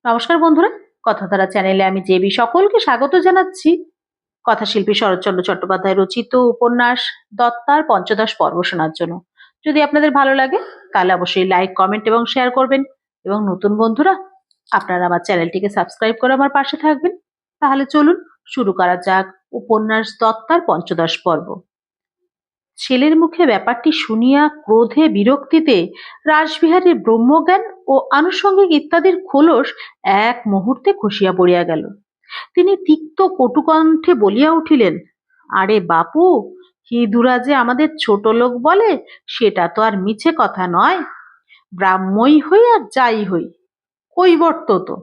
নমস্কার বন্ধুরা, কথাধারা চ্যানেলে আমি জেবি সকলকে স্বাগত জানাচ্ছি। কথাশিল্পী শরৎচন্দ্র চট্টোপাধ্যায় রচিত উপন্যাস দত্তার পঞ্চদশ পর্ব শোনার জন্য। যদি আপনাদের ভালো লাগে তাহলে অবশ্যই লাইক, কমেন্ট এবং শেয়ার করবেন। এবং নতুন বন্ধুরা, আপনারা আমার চ্যানেলটিকে সাবস্ক্রাইব করে আমার পাশে থাকবেন। তাহলে চলুন শুরু করা যাক উপন্যাস দত্তার পঞ্চদশ পর্ব। ছেলের মুখে ব্যাপারটি শুনিয়া ক্রোধে বিরক্তিতে রাসবিহারীর ব্রহ্মজ্ঞান ও আনুষঙ্গিক ইত্যাদির খোলস এক মুহূর্তে খসিয়া পড়িয়া গেল। তিনি তিক্ত কটুকণ্ঠে বলিয়া উঠিলেন, আরে বাপু, হিঁদুরা যে আমাদের ছোট লোক বলে সেটা তো আর মিছে কথা নয়। ব্রাহ্মই হই আর যাই হই, কৈবর্ত তো।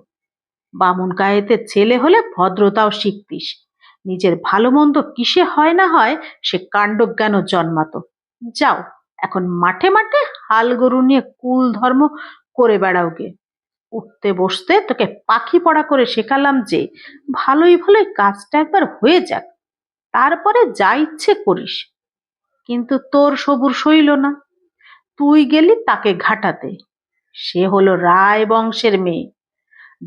বামুন গায়েতের ছেলে হলে ভদ্রতাও শিখতিস। নিজের ভালো মন্দ কিসে হয় না হয় সে কাণ্ডজ্ঞানও জন্মাতো। যাও, এখন মাঠে মাঠে হাল গরু নিয়ে কুল ধর্ম করে বেড়াও গে। উঠতে বসতে তোকে পাখি পড়া করে শেখালাম যে ভালোই ভালোই কাজটা একবার হয়ে যাক, তারপরে যা ইচ্ছে করিস। কিন্তু তোর সবুর সইল না। তুই গেলি তাকে ঘাটাতে। সে হলো রায় বংশের মেয়ে,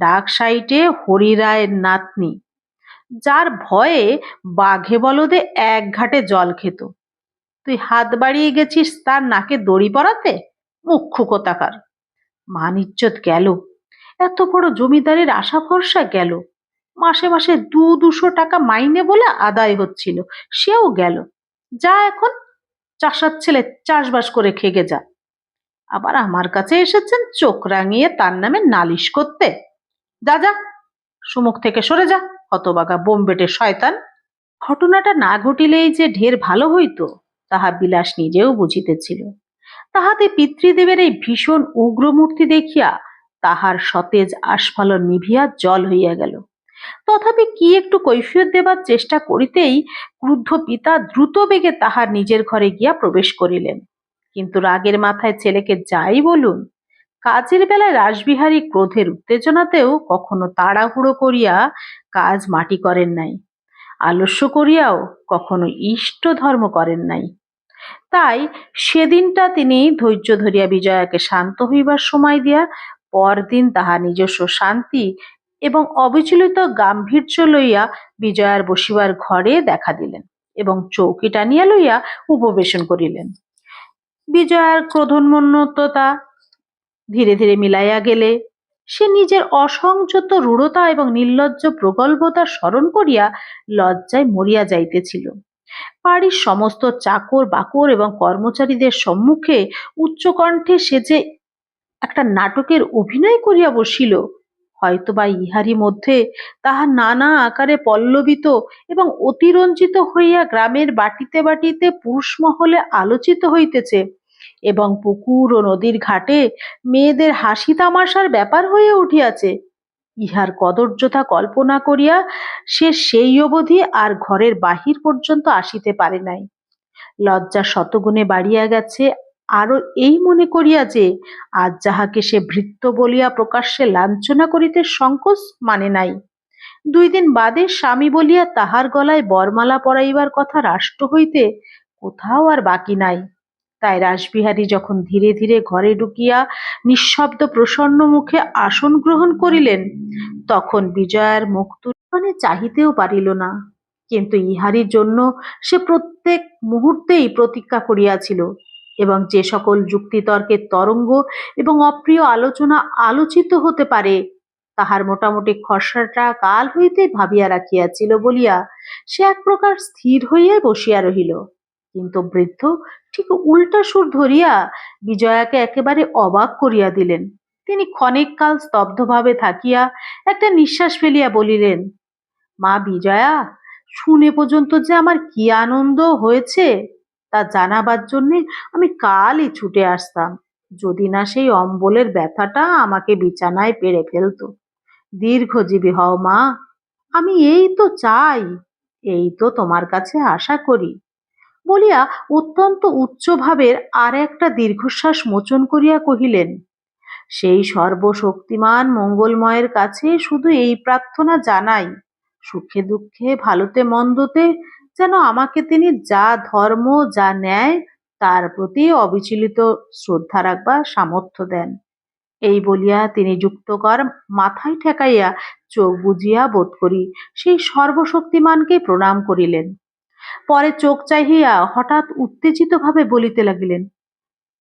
ডাক সাইটে হরি রায়ের নাতনি, যার ভয়ে বাঘে বলদে এক ঘাটে জল খেত। তুই হাত বাড়িয়ে গেছিস তার নাকে দড়ি পরাতে? মুখ্যু কোথাকার! মান ইজ্জত গেল, এত বড় জমিদারের আশা ভরসা গেল, মাসে মাসে 200 টাকা মাইনে বলে আদায় হচ্ছিল, সেও গেল। যা এখন, চাষার ছেলে চাষবাস করে খেগে যা। আবার আমার কাছে এসেছেন চোখ রাঙিয়ে তার নামে নালিশ করতে। যা যা, সুমুখ থেকে সরে যা, হতবাগা বোম্বেটে শয়তান। ঘটনাটা না ঘটিলেই যে ঢের ভালো হইতো তাহা বিলাস নিজেও বুঝিতেছিল। তাহাতে পিতৃদেবের এই ভীষণ উগ্রমূর্তি দেখিয়া তাহার সতেজ আস্ফালন নিভিয়া জল হইয়া গেল। তথাপি কি একটু কৈফিয়ত দেবার চেষ্টা করিতেই ক্রুদ্ধ পিতা দ্রুত বেগে তাহার নিজের ঘরে গিয়া প্রবেশ করিলেন। কিন্তু রাগের মাথায় ছেলেকে যাই বলুন, কাজের বেলায় রাসবিহারী ক্রোধের উত্তেজনাতেও কখনো তাড়াহুড়ো করিয়া কাজ মাটি করেন নাই, আলস্য করিয়াও কখনো ইষ্ট ধর্ম করেন নাই। তাই সেদিনটা তিনি ধৈর্য ধরিয়া বিজয়াকে শান্ত হইবার সময় দিয়া পরদিন তাহার নিজস্ব শান্তি এবং অবিচলিত গাম্ভীর্য লইয়া বিজয়ার বসিবার ঘরে দেখা দিলেন এবং চৌকি টানিয়া লইয়া উপবেশন করিলেন। বিজয়ার ক্রোধোন্মত্ততা ধীরে ধীরে মিলাইয়া গেলে সে নিজের অসংযত রূঢ়তা এবং নির্লজ্জ প্রগল্ভতা স্মরণ করিয়া লজ্জায় মরিয়া যাইতেছিল। বাড়ির সমস্ত চাকর বাকর এবং কর্মচারীদের সম্মুখে উচ্চকণ্ঠে সে যে একটা নাটকের অভিনয় করিয়া বসিল, হয়তোবা ইহারই মধ্যে তাহা নানা আকারে পল্লবিত এবং অতিরঞ্জিত হইয়া গ্রামের বাটিতে বাটিতে পুরুষমহলে আলোচিত হইতেছে এবং পুকুর ও নদীর ঘাটে মেয়েদের হাসি তামাশার ব্যাপার হইয়া উঠিয়াছে, ইহার কদর্যতা কল্পনা করিয়া সে সেই অবধি আর ঘরের বাহির পর্যন্ত আসিতে পারে নাই। লজ্জা শতগুণে বাড়িয়া গেছে আরো এই মনে করিয়া যে আজ যাহাকে সে ভৃত্য বলিয়া প্রকাশ্যে লাঞ্ছনা করিতে সংকোচ মানে নাই, 2 দিন বাদে স্বামী বলিয়া তাহার গলায় বরমালা পরাইবার কথা রাষ্ট্র হইতে কোথাও আর বাকি নাই। তাই রাসবিহারী যখন ধীরে ধীরে ঘরে ঢুকিয়া নিঃশব্দ প্রসন্ন মুখে আসন গ্রহণ করিলেন, তখন বিজয়ার মুখ তুলে চাহিতেও পারিল না। কিন্তু ইহারই জন্য সে প্রত্যেক মুহূর্তেই প্রতীক্ষা করিয়াছিল এবং যে সকল যুক্তিতর্কের তরঙ্গ এবং অপ্রিয় আলোচনা আলোচিত হতে পারে তাহার মোটামুটি খসড়াটা কাল হইতে ভাবিয়া রাখিয়াছিল বলিয়া সে এক প্রকার স্থির হইয়া বসিয়া রহিল। কিন্তু বৃদ্ধ ঠিক উল্টা সুর ধরিয়া বিজয়াকে একেবারে অবাক করিয়া দিলেন। তিনি ক্ষণিক কাল স্তব্ধভাবে থাকিয়া একটা নিঃশ্বাস ফেলিয়া বলিলেন, মা বিজয়া, শুনে পর্যন্ত যে আমার কি আনন্দ হয়েছে তা জানাবার জন্যে আমি কালই ছুটে আসতাম, যদি না সেই অম্বলের ব্যথাটা আমাকে বিছানায় পেড়ে ফেলতো। দীর্ঘজীবী হও মা, আমি এই তো চাই, এই তো তোমার কাছে আশা করি বলিয়া অত্যন্ত উচ্চভাবের আর একটা দীর্ঘশ্বাস মোচন করিয়া কহিলেন, সেই সর্বশক্তিমান মঙ্গলময়ের কাছে শুধু এই প্রার্থনা জানাই, সুখে দুঃখে ভালোতে মন্দতে যেন আমাকে তিনি যা ধর্ম যা ন্যায় তার প্রতি অবিচলিত শ্রদ্ধা রাখবার সামর্থ্য দেন। এই বলিয়া তিনি যুক্তকর মাথায় ঠেকাইয়া চোখ বুজিয়া বোধ করি সেই সর্বশক্তিমানকে প্রণাম করিলেন। পরে চোখ চাহিয়া হঠাৎ উত্তেজিত ভাবে বলিতে লাগিলেন,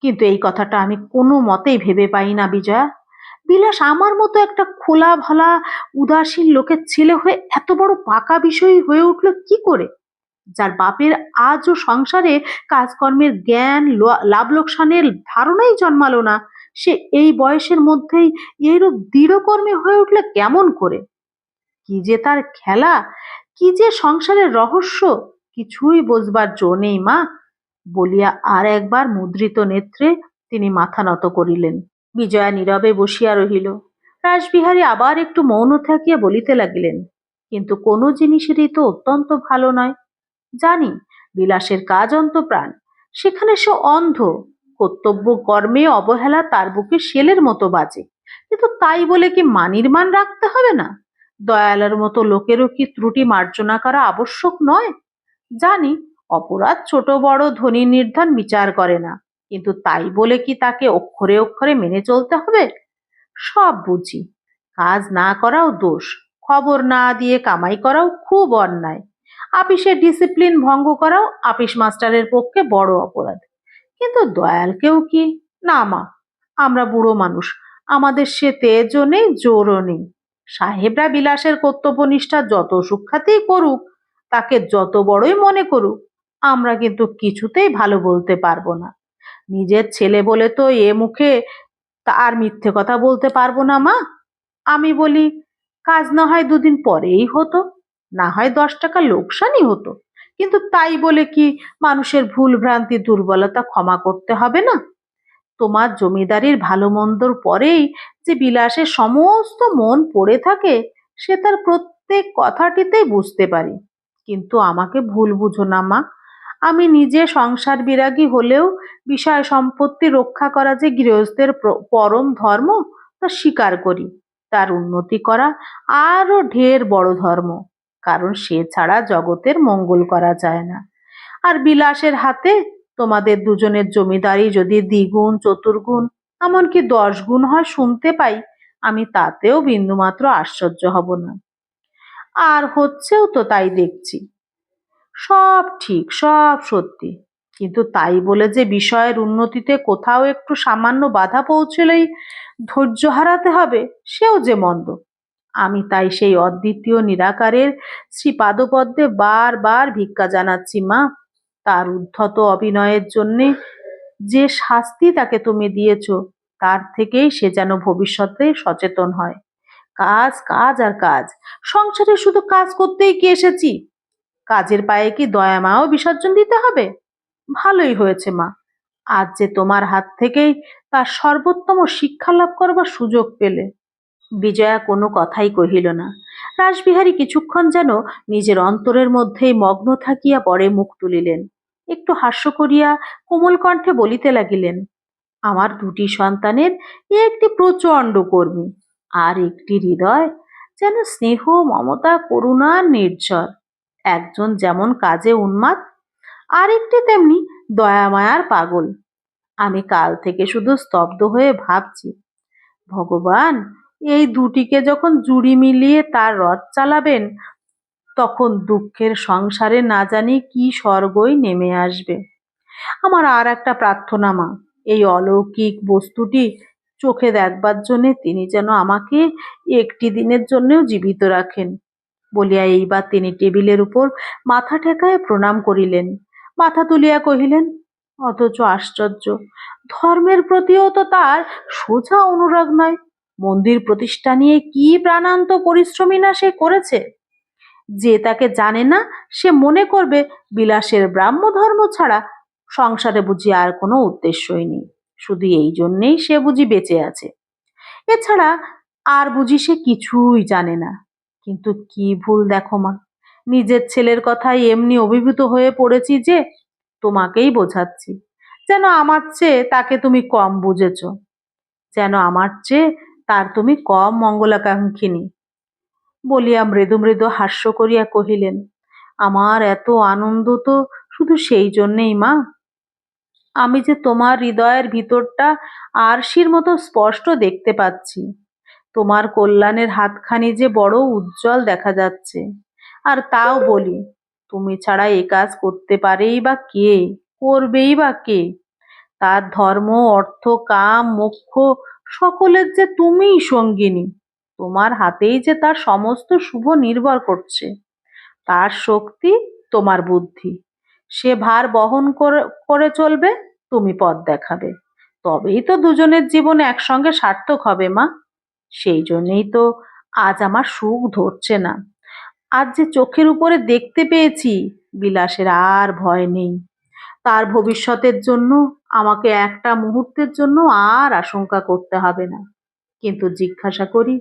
কিন্তু এই কথাটা আমি কোনো মতেই ভেবে পাই না বিজয়া। বিলাস আমার মতো একটা খোলা ভালা উদাসীন লোকের ছেলে হয়ে এত বড় পাকা বিষয় হয়ে উঠল কি করে? যার বাপের আজও সংসারে কাজকর্মের জ্ঞান লাভ লোকসানের ধারণাই জন্মালো না, সে এই বয়সের মধ্যেই এইরূপ দৃঢ়কর্মী হয়ে উঠলে কেমন করে? কি যে তার খেলা, কি যে সংসারের রহস্য, কিছুই বোঝবার জো নেই মা, বলিয়া আর একবার মুদ্রিত নেত্রে তিনি মাথা নত করিলেন। বিজয়া নীরবে বসিয়া রহিল। রাসবিহারী আবার একটু মৌন থাকিয়া বলিতে লাগিলেন, কিন্তু কোনো জিনিসেরই তো অত্যন্ত ভালো নয়। জানি বিলাসের কাজ অন্তপ্রাণ, সেখানে সে অন্ধ, কর্তব্য কর্মে অবহেলা তার বুকে শেলের মতো বাজে, কিন্তু তাই বলে কি মানির মান রাখতে হবে না? দয়ালের মতো লোকেরও কি ত্রুটি মার্জনা করা আবশ্যক নয়? জানি অপরাধ ছোট বড় ধনী নির্ধন বিচার করে না, কিন্তু তাই বলে কি তাকে অক্ষরে অক্ষরে মেনে চলতে হবে? সব বুঝি, কাজ না করাও দোষ, খবর না দিয়ে কামাই করাও খুব অন্যায়, আপিসের ডিসিপ্লিন ভঙ্গ করাও আপিস মাস্টারের পক্ষে বড় অপরাধ, কিন্তু দয়ালকেও কি? না মা, আমরা বুড়ো মানুষ, আমাদের সে তেজও নেই জোরও নেই। সাহেবরা বিলাসের কর্তব্যনিষ্ঠা যত সুখ্যাতিই করুক, তাকে যত বড়ই মনে করুক, আমরা কিন্তু কিছুতেই ভালো বলতে পারবো না। নিজের ছেলে বলে তো এ মুখে আর মিথ্যে কথা বলতে পারবো না মা। আমি বলি, কাজ না হয় দুদিন পরেই হতো, না হয় 10 টাকা লোকসানই হতো, কিন্তু তাই বলে কি মানুষের ভুল ভ্রান্তি দুর্বলতা ক্ষমা করতে হবে না? তোমার জমিদারির ভালো মন্দর পরেই যে বিলাসের সমস্ত মন পড়ে থাকে, সে তার প্রত্যেক কথাটিতেই বুঝতে পারি, কিন্তু আমাকে ভুল বুঝো না মা। আমি নিজে সংসার বিরাগী হলেও বিষয় সম্পত্তি রক্ষা করা যে গৃহস্থের পরম ধর্ম তা স্বীকার করি। তার উন্নতি করা আরো ঢের বড় ধর্ম, কারণ সে ছাড়া জগতের মঙ্গল করা যায় না। আর বিলাসের হাতে তোমাদের দুজনের জমিদারি যদি দ্বিগুণ চতুর্গুণ এমনকি 10 গুণ হয় শুনতে পাই, আমি তাতেও বিন্দুমাত্র আশ্চর্য হব না। আর হচ্ছেও তো তাই দেখছি। সব ঠিক, সব সত্যি, কিন্তু তাই বলে যে বিষয়ের উন্নতিতে কোথাও একটু সামান্য বাধা পৌঁছলেই ধৈর্য হারাতে হবে, সেও যে মন্দ। আমি তাই সেই অদ্বিতীয় নিরাকারের শ্রীপাদপদ্মে বারবার ভিক্ষা জানাচ্ছি মা। তার উদ্ধত অভিনয়ের জন্যে যে শাস্তি তাকে তুমি দিয়েছ, তার থেকেই সে যেন ভবিষ্যতে সচেতন হয়। কাজ কাজ আর কাজ, সংসারে শুধু কাজ করতেই কি এসেছি? কাজের পায়ে কি দয়া মাও বিসর্জন দিতে হবে? ভালোই হয়েছে মা, আজ যে তোমার হাত থেকেই তার সর্বোত্তম শিক্ষা লাভ করবার সুযোগ পেলে। বিজয়া কোনো কথাই কহিল না। রাসবিহারী কিছুক্ষণ যেন নিজের অন্তরের মধ্যেই মগ্ন থাকিয়া পরে মুখ তুলিলেন, একটু হাস্য করিয়া কোমল কণ্ঠে বলিতে লাগিলেন, আমার 2টি সন্তানের একটি প্রচণ্ড কর্মী, আর একটি হৃদয় যেন স্নেহ মমতা করুণার নির্ঝর। একজন যেমন কাজে উন্মাদ, আর একটি তেমনি দয়া মায়ার পাগল। আমি কাল থেকে শুধু স্তব্ধ হয়ে ভাবছি, ভগবান এই দুটিকে যখন জুড়ি মিলিয়ে তার রথ চালাবেন, তখন দুঃখের সংসারে না জানি কি স্বর্গই নেমে আসবে। আমার আর একটা প্রার্থনা মা, এই অলৌকিক বস্তুটি চোখে দেখবার জন্যে তিনি যেন আমাকে একটি দিনের জন্যেও জীবিত রাখেন। বলিয়া এইবার তিনি টেবিলের উপর মাথা ঠেকায় প্রণাম করিলেন। মাথা তুলিয়া কহিলেন, অথচ আশ্চর্য, ধর্মের প্রতিও তো তার সোজা অনুরাগ নয়। মন্দির প্রতিষ্ঠা নিয়ে কি প্রাণান্ত পরিশ্রমী না সে করেছে! যে তাকে জানে না সে মনে করবে বিলাসের ব্রাহ্ম ধর্ম ছাড়া সংসারে বুঝি আর কোনো উদ্দেশ্যই নেই, শুধু এই জন্যেই সে বুঝি বেঁচে আছে, এছাড়া আর বুঝি সে কিছুই জানে না। কিন্তু কি ভুল দেখো মা, নিজের ছেলের কথায় এমনি অভিভূত হয়ে পড়েছি যে তোমাকেই বোঝাচ্ছি, যেন আমার চেয়ে তাকে তুমি কম বুঝেছ, যেন আমার চেয়ে তার তুমি কম মঙ্গলাকাঙ্ক্ষিনী। বলিয়া মৃদু মৃদু হাস্য করিয়া কহিলেন, আমার এত আনন্দ তো শুধু সেই জন্যেই মা। আমি যে তোমার হৃদয়ের ভিতরটা আরশির মতো স্পষ্ট দেখতে পাচ্ছি। তোমার কল্যাণের হাতখানি যে বড় উজ্জ্বল দেখা যাচ্ছে। আর তাও বলি, তুমি ছাড়া এ কাজ করতে পারেই বা কে, করবেই বা কে? তার ধর্ম, অর্থ, কাম, মোক্ষ সকলের যে তুমিই সঙ্গিনী। তোমার হাতেই যে তার সমস্ত শুভ নির্ভর করছে। তার শক্তি, তোমার বুদ্ধি। সে ভার বহন করে করে চলবে, তুমি পথ দেখাবে। তবেই তো দুজনের জীবন একসঙ্গে সার্থক হবে মা। সেই জন্যেই তো আজ আমার সুখ ধরছে না। আজ যে চোখের উপরে দেখতে পেয়েছি, বিলাসের আর ভয় নেই। তার ভবিষ্যতের জন্য আমাকে একটা মুহূর্তের জন্য আর আশঙ্কা করতে হবে না। কিন্তু জিজ্ঞাসা করি,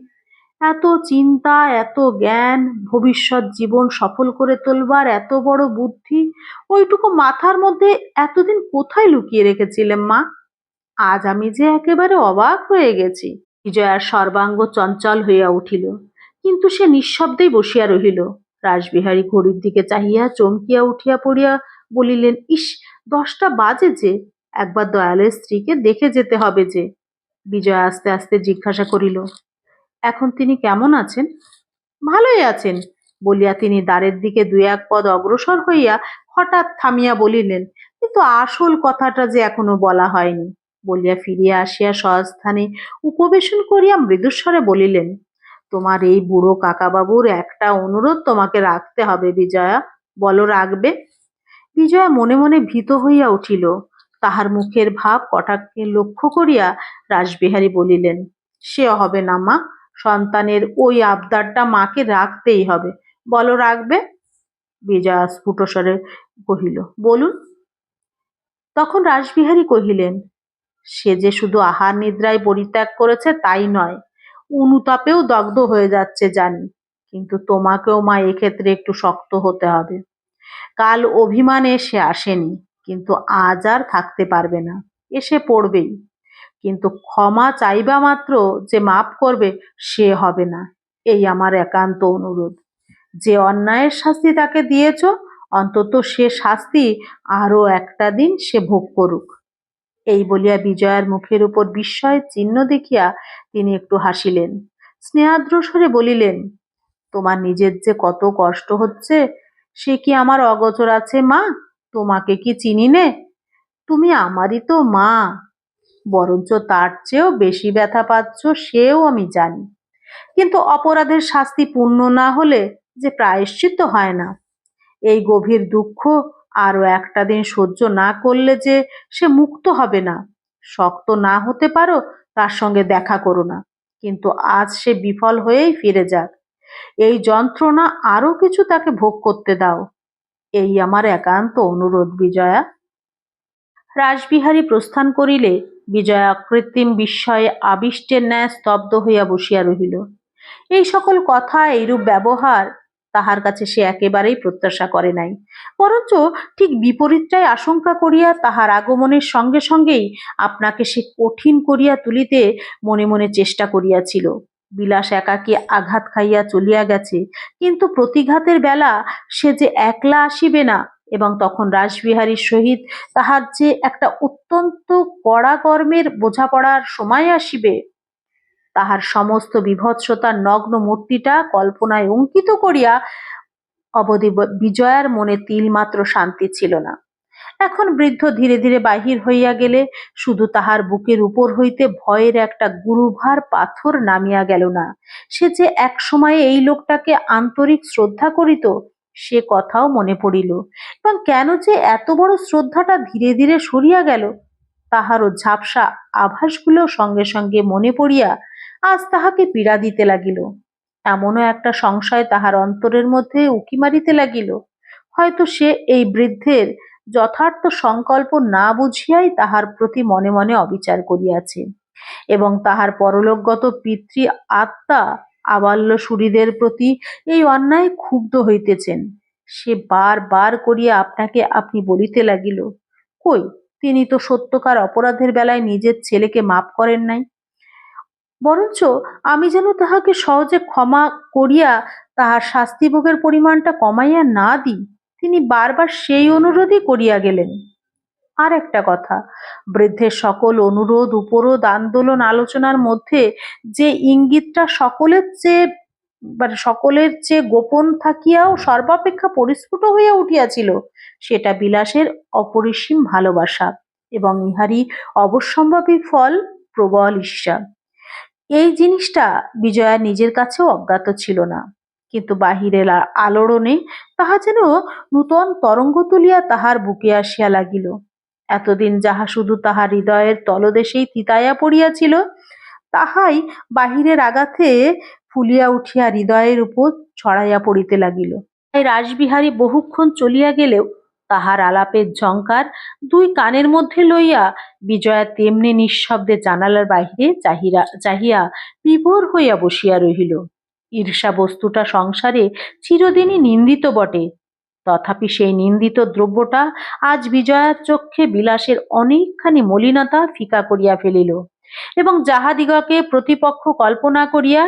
এত চিন্তা, এত জ্ঞান, ভবিষ্যৎ জীবন সফল করে তোলবার এত বড় বুদ্ধি ওইটুকু মাথার মধ্যে এতদিন কোথায় লুকিয়ে রেখেছিলেন মা? আজ আমি যে একেবারে অবাক হয়ে গেছি। বিজয়ার সর্বাঙ্গ চঞ্চল হইয়া উঠিল, কিন্তু সে নিঃশব্দেই বসিয়া রহিল। রাসবিহারী ঘড়ির দিকে চাহিয়া চমকিয়া উঠিয়া পড়িয়া বলিলেন, ইস, 10টা বাজে যে, একবার দয়ালের স্ত্রীকে দেখে যেতে হবে যে। বিজয়া আস্তে আস্তে জিজ্ঞাসা করিল, এখন তিনি কেমন আছেন? ভালোই আছেন বলিয়া তিনি দ্বারের দিকে 2-1 পদ অগ্রসর হইয়া হঠাৎ থামিয়া বলিলেন, কিন্তু আসল কথাটা যে এখনো বলা হয়নি। বলিয়া ফিরিয়া আসিয়া স্বস্থানে উপবেশন করিয়া মৃদুস্বরে বলিলেন, তোমার এই বুড়ো কাকাবাবুর একটা অনুরোধ তোমাকে রাখতে হবে বিজয়া। বলো, রাখবে? বিজয়া মনে মনে ভীত হইয়া উঠিল। তাহার মুখের ভাব কটাক্ষে লক্ষ্য করিয়া রাসবিহারী বলিলেন, সে হবে না মা। সন্তানের ওই আবদারটা মাকে রাখতেই হবে। বলো, রাখবে? বিজয়া স্ফুটস্বরে কহিল, বলুন। তখন রাসবিহারী কহিলেন, সে যে শুধু আহার নিদ্রায় পরিত্যাগ করেছে তাই নয়, অনুতাপেও দগ্ধ হয়ে যাচ্ছে জানি। কিন্তু তোমাকেও মা এক্ষেত্রে একটু শক্ত হতে হবে। কাল অভিমানে সে আসেনি, কিন্তু আজ আর থাকতে পারবে না, এসে পড়বেই। কিন্তু ক্ষমা চাইবা মাত্র যে মাপ করবে সে হবে না, এই আমার একান্ত অনুরোধ। যে অন্যায়ের শাস্তি তাকে দিয়েছ, অন্তত সে শাস্তি আরো একটা দিন সে ভোগ করুক। এই বলিয়া বিজয়ার মুখের উপর বিস্ময়ের চিহ্ন দেখিয়া তিনি একটু হাসিলেন। স্নেহাদ্র স্বরে বলিলেন, তোমার নিজের যে কত কষ্ট হচ্ছে সে কি আমার অগোচর আছে মা? তোমাকে কি চিনি নে? তুমি আমারই তো মা। বরঞ্চ তার চেয়েও বেশি ব্যথা পাচ্ছ সেও আমি জানি। কিন্তু অপরাধের শাস্তি পূর্ণ না হলে যে প্রায়শ্চিত্ত হয় না। এই গভীর দুঃখ আরো একটা দিন সহ্য না করলে যে সে মুক্ত হবে না। শক্ত না হতে পারো, তার সঙ্গে দেখা করো না, কিন্তু আজ সে বিফল হয়েই ফিরে যাক। এই যন্ত্রণা আরো কিছু তাকে ভোগ করতে দাও, এই আমার একান্ত অনুরোধ বিজয়া। রাসবিহারী প্রস্থান করিলে বিজয়া কৃত্রিম বিস্ময়ে আবিষ্টের ন্যায় স্তব্ধ হইয়া বসিয়া রহিল। এই সকল কথা, এইরূপ ব্যবহার তাহার কাছে সে একেবারেই প্রত্যাশা করে নাই। বরঞ্চ ঠিক বিপরীতটাই আশঙ্কা করিয়া তাহার আগমনের সঙ্গে সঙ্গেই আপনাকে সে কঠিন করিয়া তুলিতে মনে মনে চেষ্টা করিয়াছিল। বিলাস একাকী আঘাত খাইয়া চলিয়া গেছে, কিন্তু প্রতিঘাতের বেলা সে যে একলা আসিবে না, এবং তখন রাসবিহারীর সহিত তাহার যে একটা অত্যন্ত কড়া কর্মের বোঝাপড়ার সময় আসিবে, তাহার সমস্ত বিভৎসতার নগ্ন মূর্তিটা কল্পনায় অঙ্কিত করিয়া অবধি বিজয়ার মনে তিলমাত্র শান্তি ছিল না। এখন বৃদ্ধ ধীরে ধীরে বাহির হইয়া গেলে শুধু তাহার বুকের উপর হইতে ভয়ের একটা গুরুভার পাথর নামিয়া গেল না। সে যে এক সময়ে এই লোকটাকে আন্তরিক শ্রদ্ধা করিত, সে কথাও মনে পড়িল। এবং কেন যে এত বড় শ্রদ্ধাটা ধীরে ধীরে সরিয়া গেল, তাহারও ঝাপসা আভাসগুলো সঙ্গে সঙ্গে মনে পড়িয়া আজ তাহাকে পীড়া দিতে লাগিল। এমনও একটা সংশয় তাহার অন্তরের মধ্যে উকি মারিতে লাগিল, হয়তো সে এই বৃদ্ধের যথার্থ সংকল্প না বুঝিয়াই তাহার প্রতি মনে মনে অবিচার করিয়াছে, এবং তাহার পরলোকগত পিতৃ আত্মা আবাল্য সুরীদের প্রতি এই অন্যায় ক্ষুব্ধ হইতেছেন। সে বার বার করিয়া আপনাকে আপনি বলিতে লাগিল, কই, তিনি তো সত্যকার অপরাধের বেলায় নিজের ছেলেকে মাপ করেন নাই। বরঞ্চ আমি যেন তাহাকে সহজে ক্ষমা করিয়া তাহার শাস্তিভোগের পরিমাণটা কমাইয়া না দিই, তিনি বারবার সেই অনুরোধই করিয়া গেলেন। আর একটা কথা, বৃদ্ধের সকল অনুরোধ উপরোধ আন্দোলন আলোচনার মধ্যে যে ইঙ্গিতটা সকলের চেয়ে গোপন থাকিয়াও সর্বাপেক্ষা পরিস্ফুট হইয়া উঠিয়াছিল, সেটা বিলাসের অপরিসীম ভালোবাসা এবং ইহারই অবশ্যম্ভাবী ফল প্রবল ঈর্ষা। এই জিনিসটা বিজয়া নিজের কাছেও অজ্ঞাত ছিল না, কিন্তু বাহিরের আলোড়নে তাহা যেন নূতন তরঙ্গ তুলিয়া তাহার বুকে আসিয়া লাগিল। এতদিন যাহা শুধু তাহার হৃদয়ের তলদেশেই তিতাইয়া পড়িয়াছিল, তাহাই বাহিরের আঘাতে ফুলিয়া উঠিয়া হৃদয়ের উপর ছড়াইয়া পড়িতে লাগিল। তাই রাসবিহারী বহুক্ষণ চলিয়া গেলেও তাহার আলাপের ঝঙ্কার দুই কানের মধ্যে লইয়া বিজয়া তেমনি নিঃশব্দে জানালার বাহিরে চাহিয়া বিভোর হইয়া বসিয়া রহিল। ঈর্ষা বস্তুটা সংসারে চিরদিনই নিন্দিত বটে, তথাপি সেই নিন্দিত দ্রব্যটা আজ বিজয়ার চক্ষে বিলাসের অনেকখানি মলিনতা ফিকা করিয়া ফেলিল, এবং যাহাদিগকে প্রতিপক্ষ কল্পনা করিয়া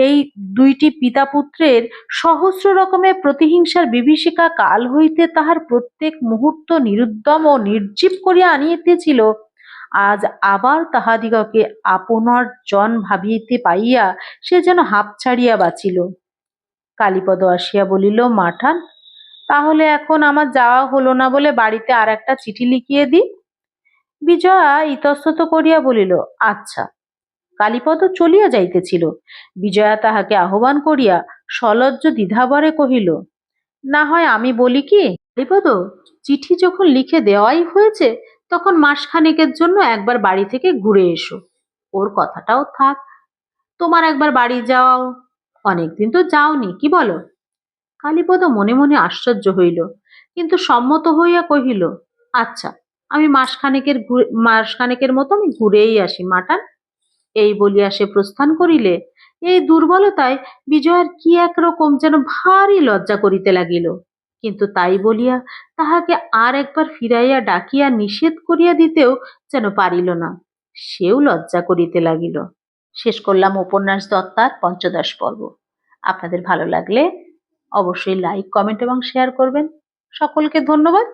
এই দুইটি পিতাপুত্রের সহস্র রকমের প্রতিহিংসার বিভীষিকা কাল হইতে তাহার প্রত্যেক মুহূর্ত নিরুদ্যম ও নির্জীব করিয়া আনিতেছিল, আজ আবার তাহাদিগকে আপনার জন ভাবিতে পাইয়া সে যেন হাঁপ ছাড়িয়া বাঁচিল। কালীপদ আসিয়া বলিল, মাঠান, তাহলে এখন আমার যাওয়া হলো না বলে বাড়িতে আর একটা চিঠি লিখিয়ে দিই। বিজয়া ইতস্তত করিয়া বলিল, আচ্ছা। কালীপদ চলিয়া যাইতেছিল। বিজয়া তাহাকে আহ্বান করিয়া সলজ্জ দ্বিধাভরে কহিল, না হয় আমি বলি কি কালীপদ, চিঠি যখন লিখে দেওয়াই হয়েছে তখন মাসখানেকের জন্য একবার বাড়ি থেকে ঘুরে এসো। ওর কথাটাও থাক, তোমার একবার বাড়ি যাও, অনেকদিন তো যাওনি, কি বলো? কালীপদ মনে মনে আশ্চর্য হইল, কিন্তু সম্মত হইয়া কহিল, আচ্ছা, আমি মাসখানেকের মতো আমি ঘুরেই আসি মাঠান। এই বলিয়া সে প্রস্থান করিলে এই দুর্বলতায় বিজয়ার কি একরকম যেন ভারী লজ্জা করিতে লাগিল, কিন্তু তাই বলিয়া তাহাকে আর একবার ফিরাইয়া ডাকিয়া নিষেধ করিয়া দিতেও যেন পারিল না, সেও লজ্জা করিতে লাগিল। শেষ করলাম উপন্যাস দত্তার পঞ্চদশ পর্ব। আপনাদের ভালো লাগলে অবশ্যই লাইক, কমেন্ট এবং শেয়ার করবেন। সকলকে ধন্যবাদ।